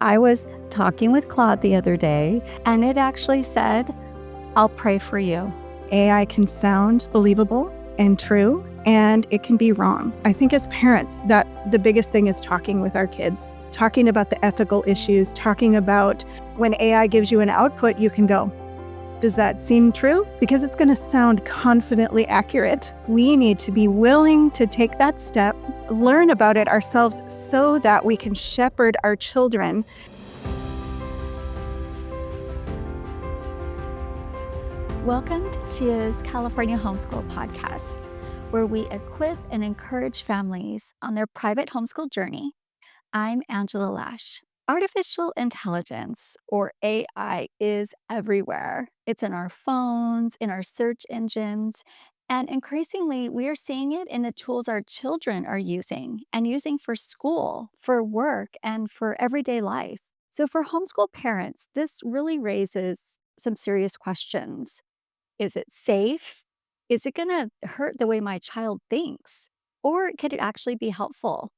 I was talking with Claude the other day, and it actually said, I'll pray for you. AI can sound believable and true, and it can be wrong. I think as parents, that's the biggest thing is talking with our kids, talking about the ethical issues, talking about when AI gives you an output, you can go, does that seem true? Because it's going to sound confidently accurate. We need to be willing to take that step, learn about it ourselves so that we can shepherd our children. Welcome to CHEA's California Homeschool podcast, where we equip and encourage families on their private homeschool journey. I'm Angela Lasch. Artificial intelligence, or AI, is everywhere. It's in our phones, in our search engines, and increasingly, we are seeing it in the tools our children are using and using for school, for work, and for everyday life. So for homeschool parents, this really raises some serious questions. Is it safe? Is it going to hurt the way my child thinks? Or could it actually be helpful?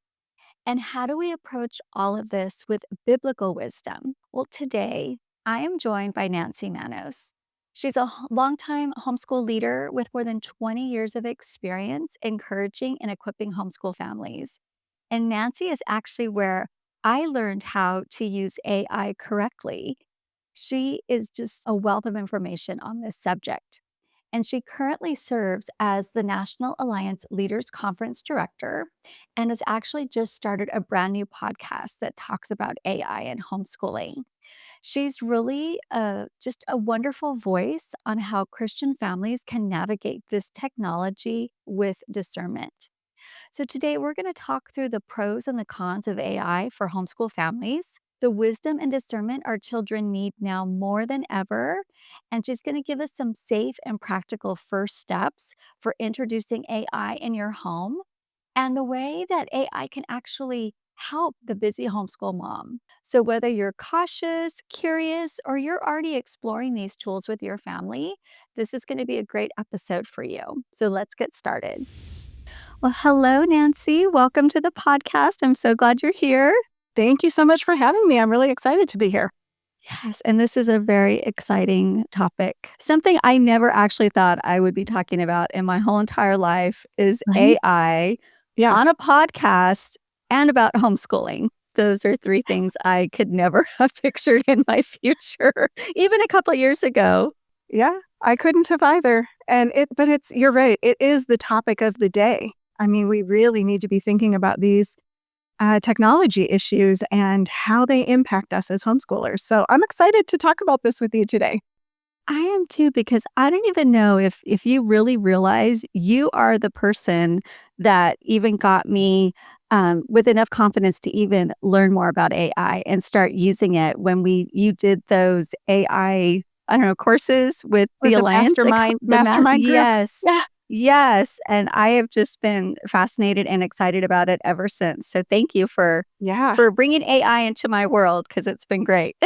And how do we approach all of this with biblical wisdom? Well, today I am joined by Nancy Manos. She's a longtime homeschool leader with more than 20 years of experience encouraging and equipping homeschool families. And Nancy is actually where I learned how to use AI correctly. She is just a wealth of information on this subject. And she currently serves as the National Alliance Leaders Conference Director and has actually just started a brand new podcast that talks about AI and homeschooling. She's really just a wonderful voice on how Christian families can navigate this technology with discernment. So today we're going to talk through the pros and the cons of AI for homeschool families, the wisdom and discernment our children need now more than ever, and she's going to give us some safe and practical first steps for introducing AI in your home and the way that AI can actually help the busy homeschool mom. So whether you're cautious, curious, or you're already exploring these tools with your family, this is going to be a great episode for you. So let's get started. Well, hello, Nancy. Welcome to the podcast. I'm so glad you're here. Thank you so much for having me. I'm really excited to be here. Yes, and this is a very exciting topic. Something I never actually thought I would be talking about in my whole entire life is AI on a podcast and about homeschooling. Those are three things I could never have pictured in my future, even a couple of years ago. Yeah, I couldn't have either. But you're right. It is the topic of the day. I mean, we really need to be thinking about these technology issues and how they impact us as homeschoolers. So I'm excited to talk about this with you today. I am too, because I don't even know if you really realize you are the person that even got me with enough confidence to even learn more about AI and start using it when you did those AI, I don't know, courses with the Alliance. Mastermind group. Yes. Yeah. Yes. And I have just been fascinated and excited about it ever since. So thank you for bringing AI into my world, because it's been great.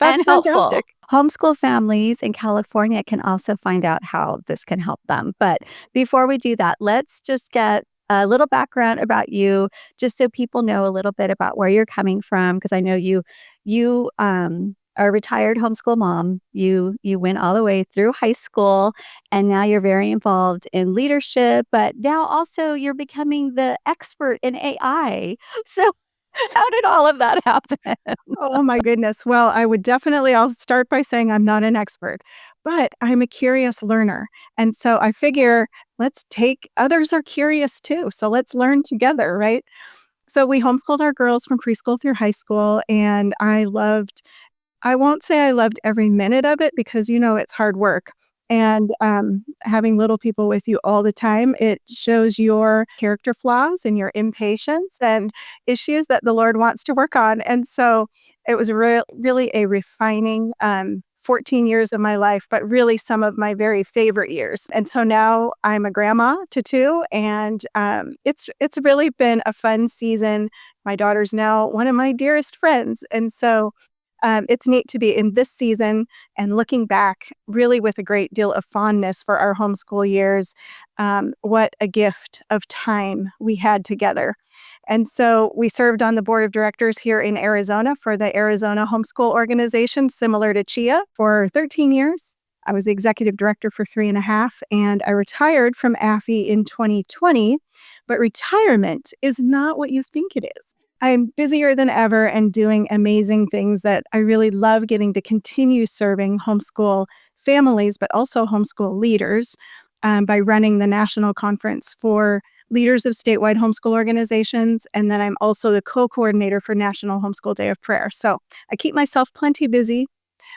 That's and fantastic. Helpful. Homeschool families in California can also find out how this can help them. But before we do that, let's just get a little background about you, just so people know a little bit about where you're coming from, because I know you are a retired homeschool mom. You went all the way through high school, and now you're very involved in leadership, but now also you're becoming the expert in AI. So how did all of that happen? Oh my goodness. Well, I'll start by saying I'm not an expert, but I'm a curious learner. And so I figure others are curious too. So let's learn together, right? So we homeschooled our girls from preschool through high school, and I won't say I loved every minute of it, because, it's hard work. And having little people with you all the time, it shows your character flaws and your impatience and issues that the Lord wants to work on. And so it was really a refining 14 years of my life, but really some of my very favorite years. And so now I'm a grandma to two, and it's really been a fun season. My daughter's now one of my dearest friends. And so it's neat to be in this season and looking back really with a great deal of fondness for our homeschool years. What a gift of time we had together. And so we served on the board of directors here in Arizona for the Arizona Homeschool Organization, similar to CHEA, for 13 years. I was the executive director for 3.5, and I retired from AFI in 2020. But retirement is not what you think it is. I'm busier than ever and doing amazing things that I really love, getting to continue serving homeschool families, but also homeschool leaders by running the national conference for leaders of statewide homeschool organizations. And then I'm also the co-coordinator for National Homeschool Day of Prayer. So I keep myself plenty busy.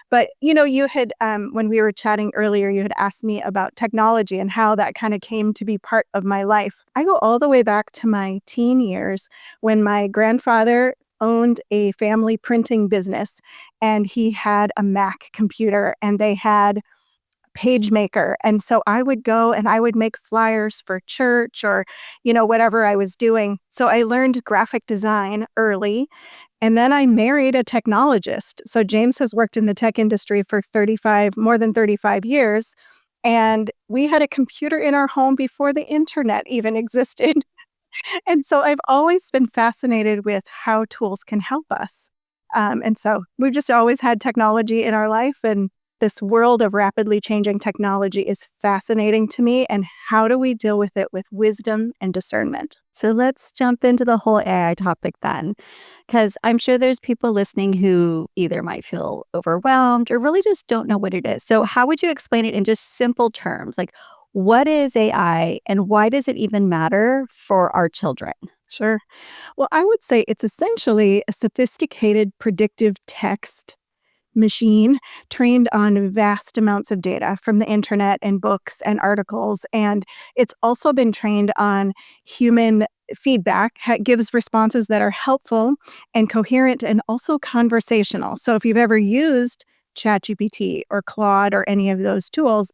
But, you had, when we were chatting earlier, you had asked me about technology and how that kind of came to be part of my life. I go all the way back to my teen years when my grandfather owned a family printing business, and he had a Mac computer, and they had PageMaker. And so I would go and I would make flyers for church or, whatever I was doing. So I learned graphic design early. And then I married a technologist. So James has worked in the tech industry for more than 35 years. And we had a computer in our home before the internet even existed. And so I've always been fascinated with how tools can help us. And so we've just always had technology in our life. And this world of rapidly changing technology is fascinating to me. And how do we deal with it with wisdom and discernment? So let's jump into the whole AI topic then, because I'm sure there's people listening who either might feel overwhelmed or really just don't know what it is. So how would you explain it in just simple terms? Like, what is AI and why does it even matter for our children? Sure. Well, I would say it's essentially a sophisticated predictive text machine trained on vast amounts of data from the internet and books and articles. And it's also been trained on human feedback, gives responses that are helpful and coherent and also conversational. So if you've ever used ChatGPT or Claude or any of those tools,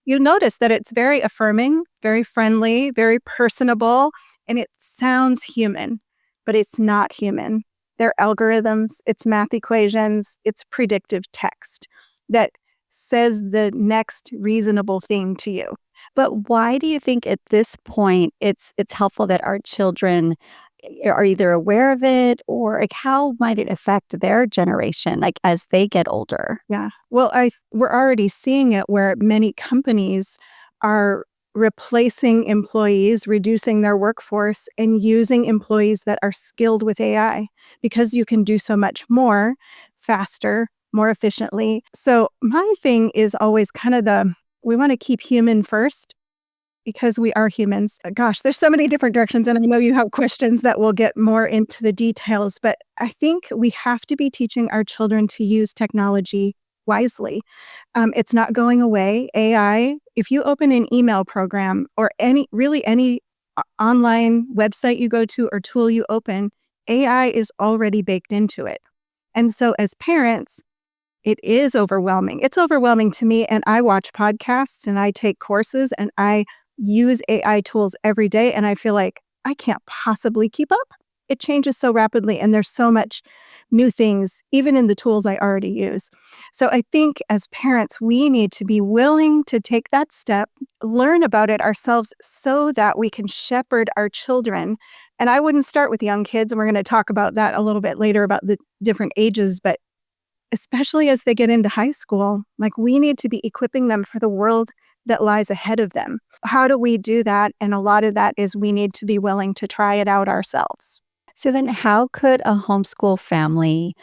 you notice that it's very affirming, very friendly, very personable, and it sounds human, but it's not human. They're algorithms, it's math equations, it's predictive text that says the next reasonable thing to you. But why do you think at this point it's helpful that our children are either aware of it, or like how might it affect their generation like as they get older? Yeah. Well, we're already seeing it where many companies are replacing employees, reducing their workforce, and using employees that are skilled with AI because you can do so much more faster, more efficiently. So my thing is always kind of we want to keep human first because we are humans. Gosh, there's so many different directions, and I know you have questions that will get more into the details, but I think we have to be teaching our children to use technology wisely. It's not going away. AI, if you open an email program or any online website you go to or tool you open, AI is already baked into it. And so as parents, it is overwhelming. It's overwhelming to me, and I watch podcasts and I take courses and I use AI tools every day, and I feel like I can't possibly keep up. It changes so rapidly, and there's so much new things, even in the tools I already use. So I think as parents, we need to be willing to take that step, learn about it ourselves so that we can shepherd our children. And I wouldn't start with young kids, and we're going to talk about that a little bit later about the different ages, but especially as they get into high school, like we need to be equipping them for the world that lies ahead of them. How do we do that? And a lot of that is we need to be willing to try it out ourselves. So then how could a homeschool family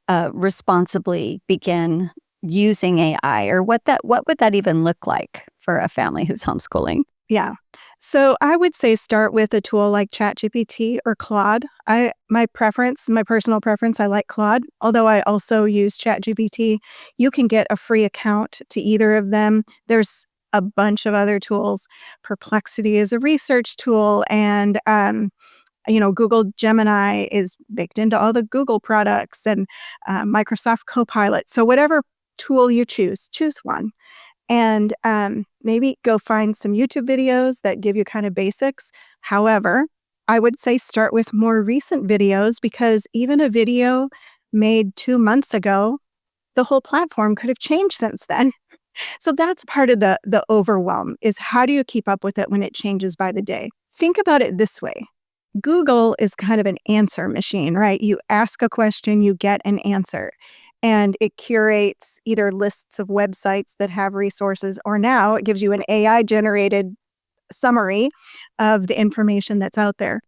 responsibly begin using AI, or what would that even look like for a family who's homeschooling? Yeah. So I would say start with a tool like ChatGPT or Claude. My personal preference, I like Claude, although I also use ChatGPT. You can get a free account to either of them. There's a bunch of other tools. Perplexity is a research tool, and Google Gemini is baked into all the Google products, and Microsoft Copilot. So whatever tool you choose one. And maybe go find some YouTube videos that give you kind of basics. However, I would say start with more recent videos, because even a video made 2 months ago, the whole platform could have changed since then. So that's part of the overwhelm, is how do you keep up with it when it changes by the day? Think about it this way. Google is kind of an answer machine, right? You ask a question, you get an answer. And it curates either lists of websites that have resources, or now it gives you an AI generated summary of the information that's out there.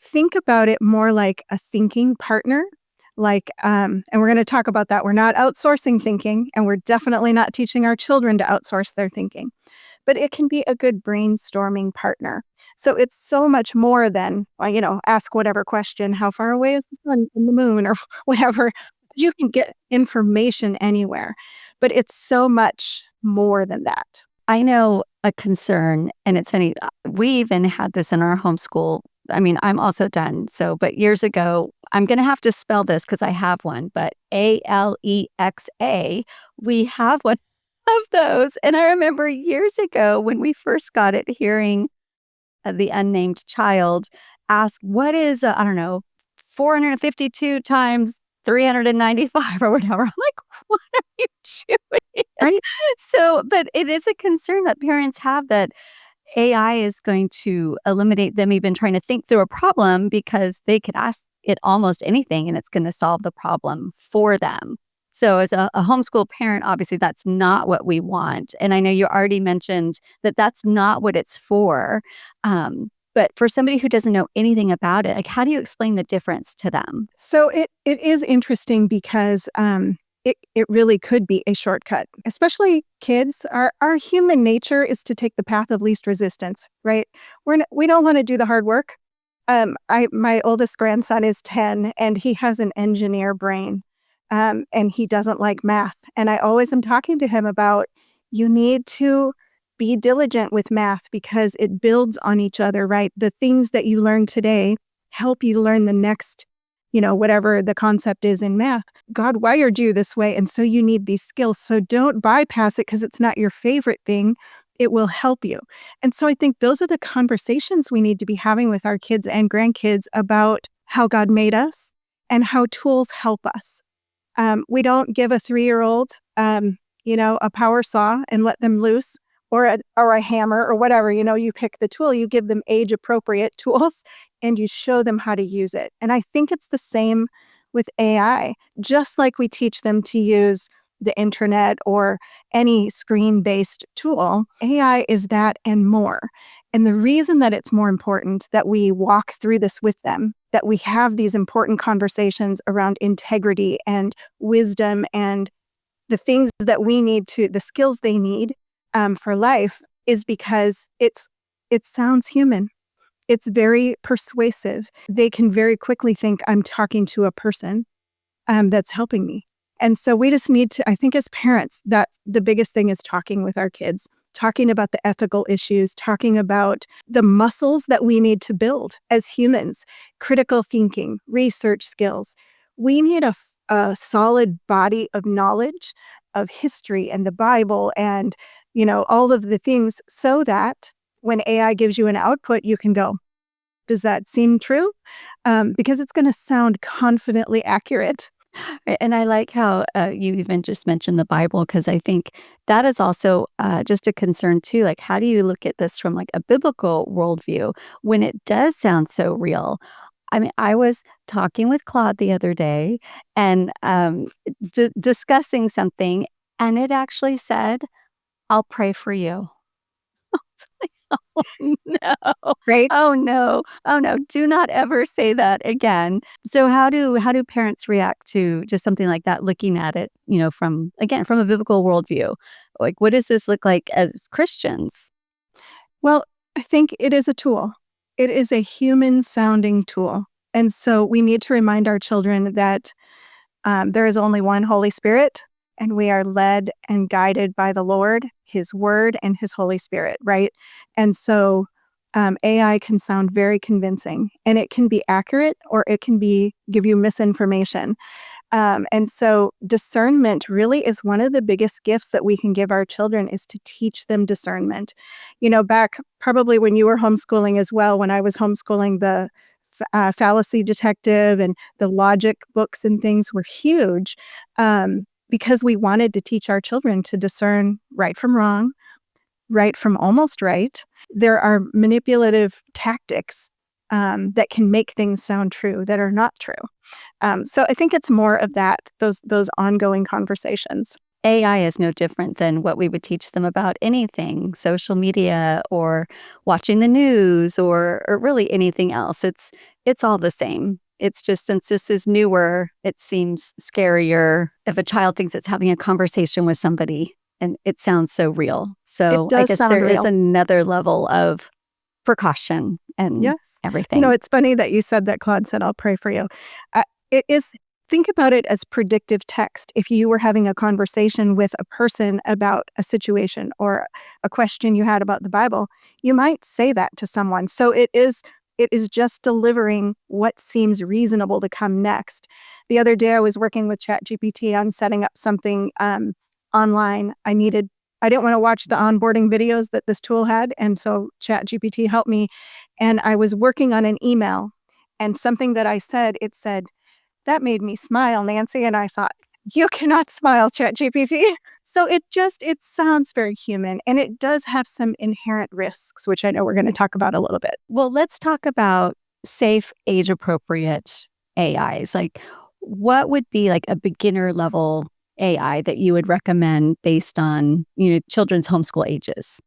Think about it more like a thinking partner. And we're going to talk about that. We're not outsourcing thinking, and we're definitely not teaching our children to outsource their thinking, but it can be a good brainstorming partner. So it's so much more than, ask whatever question, how far away is the sun from the moon or whatever. You can get information anywhere, but it's so much more than that. I know a concern, and it's funny, we even had this in our homeschool. I mean, I'm also done. So, but years ago, I'm going to have to spell this because I have one, but ALEXA, we have one of those. And I remember years ago when we first got it, hearing the unnamed child ask, what is, I don't know, 452 times 395 or whatever. I'm like, what are you doing? Right? So, but it is a concern that parents have that AI is going to eliminate them even trying to think through a problem, because they could ask it almost anything and it's going to solve the problem for them. So, as a homeschool parent, obviously that's not what we want. And I know you already mentioned that that's not what it's for. But for somebody who doesn't know anything about it, like, how do you explain the difference to them? So it is interesting because it really could be a shortcut, especially kids. Our human nature is to take the path of least resistance, right? We don't want to do the hard work. My oldest grandson is 10 and he has an engineer brain, and he doesn't like math. And I always am talking to him about, you need to be diligent with math because it builds on each other, right? The things that you learn today help you learn the next, whatever the concept is in math. God wired you this way, and so you need these skills. So don't bypass it because it's not your favorite thing. It will help you. And so I think those are the conversations we need to be having with our kids and grandkids about how God made us and how tools help us. We don't give a 3-year-old, a power saw and let them loose, or a hammer or whatever. You pick the tool, you give them age appropriate tools, and you show them how to use it. And I think it's the same with AI. Just like we teach them to use the internet or any screen-based tool, AI is that and more. And the reason that it's more important that we walk through this with them, that we have these important conversations around integrity and wisdom and the things that we need the skills they need for life, is because it sounds human. It's very persuasive. They can very quickly think I'm talking to a person that's helping me. And so we just need to, I think as parents, that's the biggest thing, is talking with our kids, talking about the ethical issues, talking about the muscles that we need to build as humans, critical thinking, research skills. We need a solid body of knowledge of history and the Bible and all of the things, so that when AI gives you an output, you can go, does that seem true? Because it's going to sound confidently accurate. Right, and I like how you even just mentioned the Bible, because I think that is also just a concern too. Like, how do you look at this from like a biblical worldview when it does sound so real? I mean, I was talking with Claude the other day and discussing something, and it actually said, "I'll pray for you." Oh, no. Right? Oh, no. Oh, no. Do not ever say that again. So how do parents react to just something like that, looking at it, from a biblical worldview? Like, what does this look like as Christians? Well, I think it is a tool. It is a human sounding tool. And so we need to remind our children that there is only one Holy Spirit, and we are led and guided by the Lord, His Word, and His Holy Spirit, right? And so AI can sound very convincing, and it can be accurate, or it can give you misinformation. And so discernment really is one of the biggest gifts that we can give our children, is to teach them discernment. Back probably when you were homeschooling as well, when I was homeschooling, the fallacy detective and the logic books and things were huge, because we wanted to teach our children to discern right from wrong, right from almost right. There are manipulative tactics that can make things sound true that are not true. So I think it's more of that, those ongoing conversations. AI is no different than what we would teach them about anything, social media or watching the news or really anything else. It's all the same. It's just since this is newer, it seems scarier if a child thinks it's having a conversation with somebody and it sounds so real. It So I does guess sound there is real. another level of precaution and Yes. everything. It's funny that you said that. Claude said, "I'll pray for you." It is, think about it as predictive text. If you were having a conversation with a person about a situation or a question you had about the Bible, you might say that to someone. So it is just delivering what seems reasonable to come next. The other day, I was working with ChatGPT on setting up something online. I didn't want to watch the onboarding videos that this tool had, and so ChatGPT helped me. And I was working on an email, and something that I said, it said, "That made me smile, Nancy." And I thought, "You cannot smile, ChatGPT." So it sounds very human, and it does have some inherent risks, which I know we're going to talk about a little bit. Well, let's talk about safe, age appropriate AIs. Like, what would be like a beginner level AI that you would recommend based on, children's homeschool ages?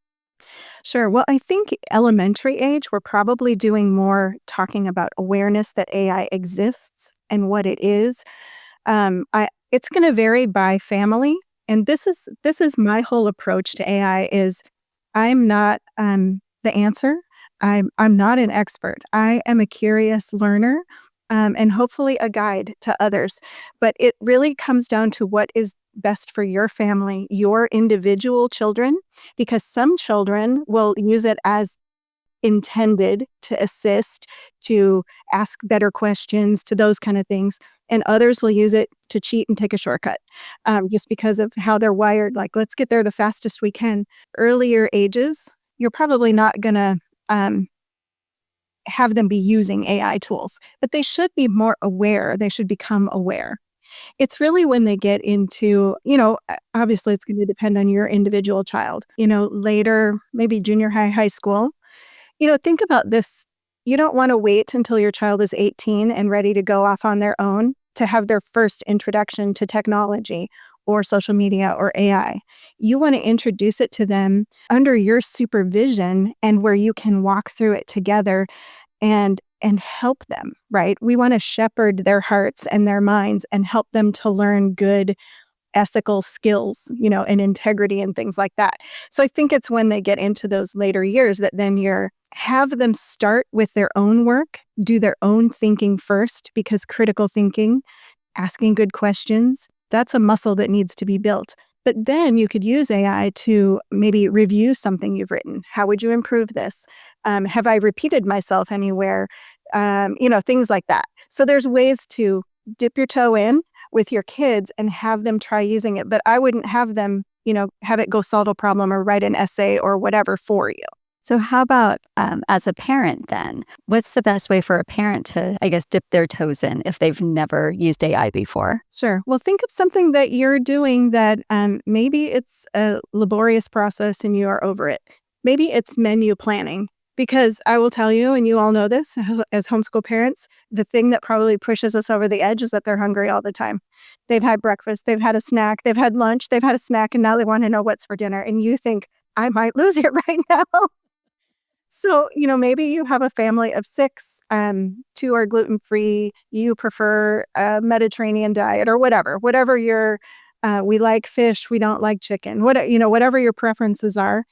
Sure. Well, I think elementary age, we're probably doing more talking about awareness that AI exists and what it is. It's going to vary by family, and this is my whole approach to AI. Is I'm not the answer. I'm not an expert. I am a curious learner, and hopefully a guide to others. But it really comes down to what is best for your family, your individual children, because some children will use it as intended to assist, to ask better questions, to those kind of things. And others will use it to cheat and take a shortcut, just because of how they're wired. Like, let's get there the fastest we can. Earlier ages, you're probably not going to have them be using AI tools, but they should be more aware. They should become aware. It's really when they get into, obviously it's going to depend on your individual child, later, maybe junior high, high school. Think about this. You don't want to wait until your child is 18 and ready to go off on their own to have their first introduction to technology or social media or AI. You want to introduce it to them under your supervision and where you can walk through it together and help them, right? We want to shepherd their hearts and their minds and help them to learn good ethical skills, and integrity and things like that. So I think it's when they get into those later years that then have them start with their own work, do their own thinking first, because critical thinking, asking good questions, that's a muscle that needs to be built. But then you could use AI to maybe review something you've written. How would you improve this? Have I repeated myself anywhere? Things like that. So there's ways to dip your toe in with your kids and have them try using it. But I wouldn't have them, have it go solve a problem or write an essay or whatever for you. So how about as a parent then? What's the best way for a parent to, I guess, dip their toes in if they've never used AI before? Sure. Well, think of something that you're doing that maybe it's a laborious process and you are over it. Maybe it's menu planning. Because I will tell you, and you all know this as homeschool parents, the thing that probably pushes us over the edge is that they're hungry all the time. They've had breakfast, they've had a snack, they've had lunch, they've had a snack, and now they want to know what's for dinner. And you think, I might lose it right now. So, maybe you have a family of 6, 2 are gluten-free, you prefer a Mediterranean diet or whatever your, we like fish, we don't like chicken, whatever your preferences are.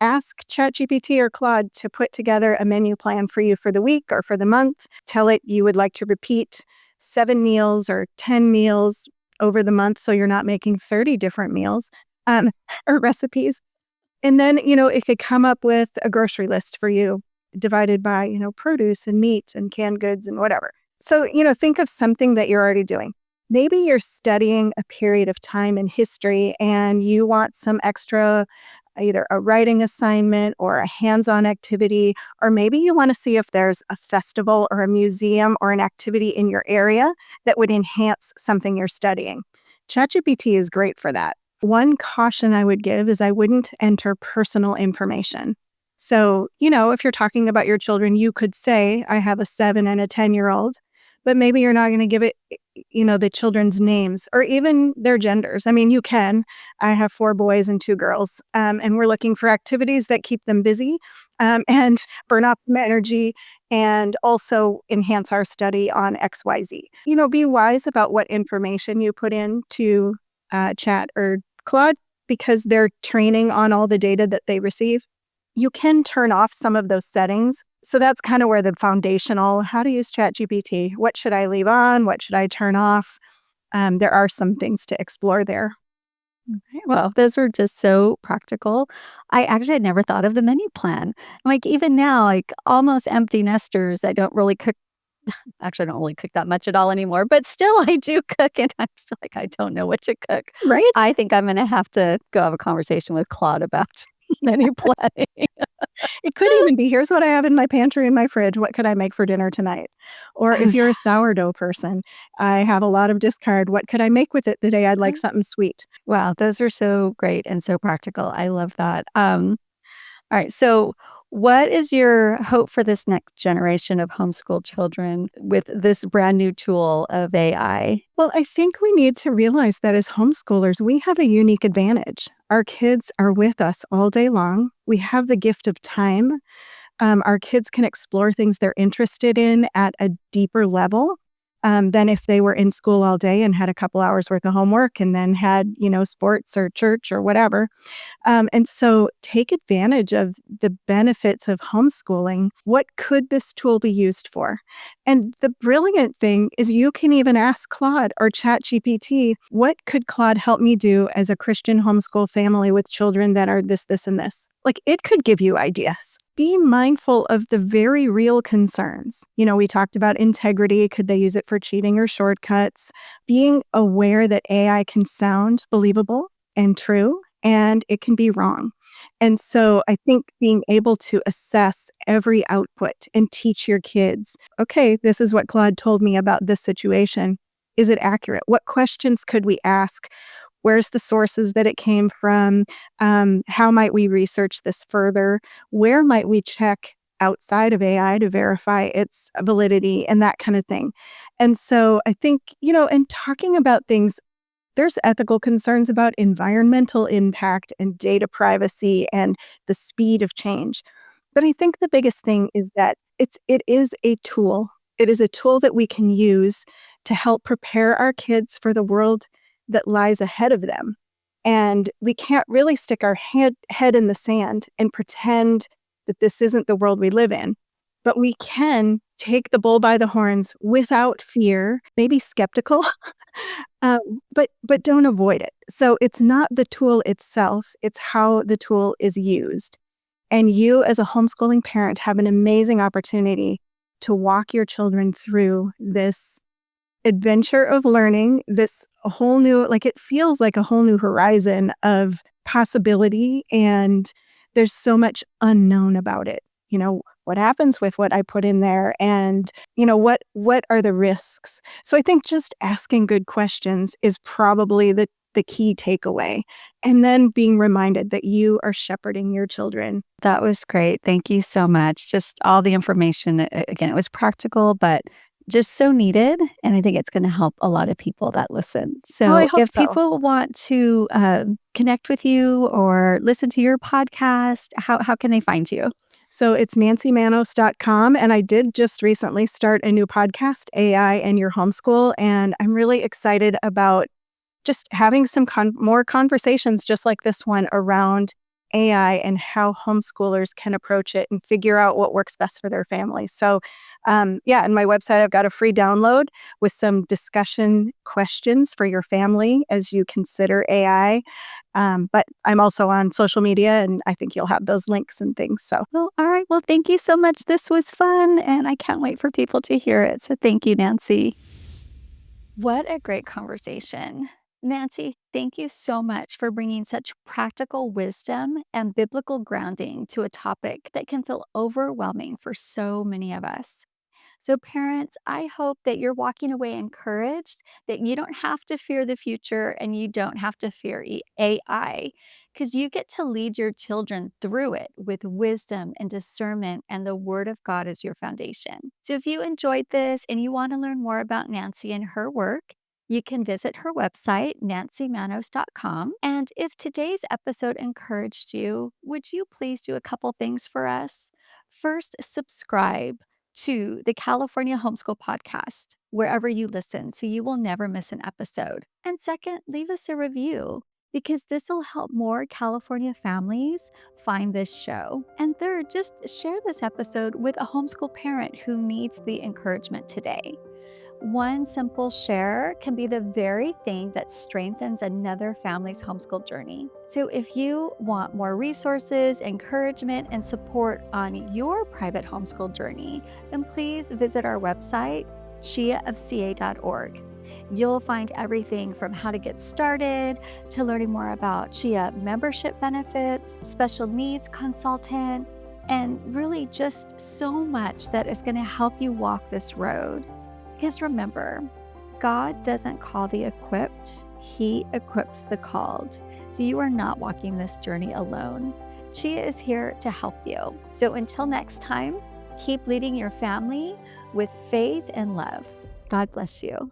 Ask ChatGPT or Claude to put together a menu plan for you for the week or for the month. Tell it you would like to repeat 7 meals or 10 meals over the month so you're not making 30 different meals or recipes. And then, it could come up with a grocery list for you divided by, produce and meat and canned goods and whatever. So, think of something that you're already doing. Maybe you're studying a period of time in history and you want some extra, either a writing assignment or a hands-on activity, or maybe you want to see if there's a festival or a museum or an activity in your area that would enhance something you're studying. ChatGPT is great for that. One caution I would give is I wouldn't enter personal information. So, if you're talking about your children, you could say, I have a 7 and a 10-year-old, but maybe you're not going to give it, the children's names or even their genders. I mean, you can. I have 4 boys and 2 girls, and we're looking for activities that keep them busy and burn off some energy and also enhance our study on XYZ. Be wise about what information you put into Chat or Claude because they're training on all the data that they receive. You can turn off some of those settings. So that's kind of where the foundational, how to use ChatGPT, what should I leave on, what should I turn off? There are some things to explore there. Okay, well, those were just so practical. I actually had never thought of the menu plan. Like even now, like almost empty nesters, I don't really cook. Actually, I don't really cook that much at all anymore, but still I do cook and I'm still like, I don't know what to cook. Right? I think I'm going to have to go have a conversation with Claude about menu planning. It could even be, here's what I have in my pantry and my fridge. What could I make for dinner tonight? Or Oh, if you're yeah. a sourdough person, I have a lot of discard. What could I make with it today? I'd like something sweet. Wow, those are so great and so practical. I love that. All right. So, what is your hope for this next generation of homeschool children with this brand new tool of AI? Well, I think we need to realize that as homeschoolers, we have a unique advantage. Our kids are with us all day long. We have the gift of time. Our kids can explore things they're interested in at a deeper level than if they were in school all day and had a couple hours worth of homework and then had, sports or church or whatever. And so take advantage of the benefits of homeschooling. What could this tool be used for? And the brilliant thing is you can even ask Claude or ChatGPT, what could Claude help me do as a Christian homeschool family with children that are this, this, and this? Like it could give you ideas. Be mindful of the very real concerns. We talked about integrity. Could they use it for cheating or shortcuts? Being aware that AI can sound believable and true, and it can be wrong. And so I think being able to assess every output and teach your kids, okay, this is what Claude told me about this situation. Is it accurate? What questions could we ask? Where's the sources that it came from? How might we research this further? Where might we check outside of AI to verify its validity and that kind of thing? And so I think, in talking about things, there's ethical concerns about environmental impact and data privacy and the speed of change. But I think the biggest thing is that it is a tool. It is a tool that we can use to help prepare our kids for the world that lies ahead of them. And we can't really stick our head in the sand and pretend that this isn't the world we live in. But we can take the bull by the horns without fear, maybe skeptical, but don't avoid it. So it's not the tool itself, it's how the tool is used. And you, as a homeschooling parent, have an amazing opportunity to walk your children through this adventure of learning, this whole new, like it feels like a whole new horizon of possibility. And there's so much unknown about it. What happens with what I put in there and, what are the risks? So I think just asking good questions is probably the key takeaway. And then being reminded that you are shepherding your children. That was great. Thank you so much. Just all the information. Again, it was practical, but just so needed. And I think it's going to help a lot of people that listen. Oh, I So hope if so. people want to connect with you or listen to your podcast, how can they find you? So it's nancymanos.com. And I did just recently start a new podcast, AI and Your Homeschool. And I'm really excited about just having some more conversations just like this one around AI and how homeschoolers can approach it and figure out what works best for their family. So, yeah, on my website, I've got a free download with some discussion questions for your family as you consider AI. But I'm also on social media, and I think you'll have those links and things. So, Well, all right. Well, thank you so much. This was fun, and I can't wait for people to hear it. So thank you, Nancy. What a great conversation. Nancy, thank you so much for bringing such practical wisdom and biblical grounding to a topic that can feel overwhelming for so many of us. So, parents, I hope that you're walking away encouraged that you don't have to fear the future and you don't have to fear AI because you get to lead your children through it with wisdom and discernment, and the Word of God is your foundation. So, if you enjoyed this and you want to learn more about Nancy and her work, you can visit her website, nancymanos.com. And if today's episode encouraged you, would you please do a couple things for us? First, subscribe to the California Homeschool Podcast wherever you listen so you will never miss an episode. And second, leave us a review because this will help more California families find this show. And third, just share this episode with a homeschool parent who needs the encouragement today. One simple share can be the very thing that strengthens another family's homeschool journey. So if you want more resources, encouragement, and support on your private homeschool journey, then please visit our website, CHEAofCA.org. You'll find everything from how to get started to learning more about CHEA membership benefits, special needs consultant, and really just so much that is going to help you walk this road. Because remember, God doesn't call the equipped, He equips the called. So you are not walking this journey alone. CHEA is here to help you. So until next time, keep leading your family with faith and love. God bless you.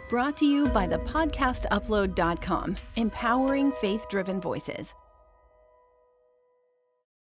Brought to you by thepodcastupload.com, empowering faith-driven voices.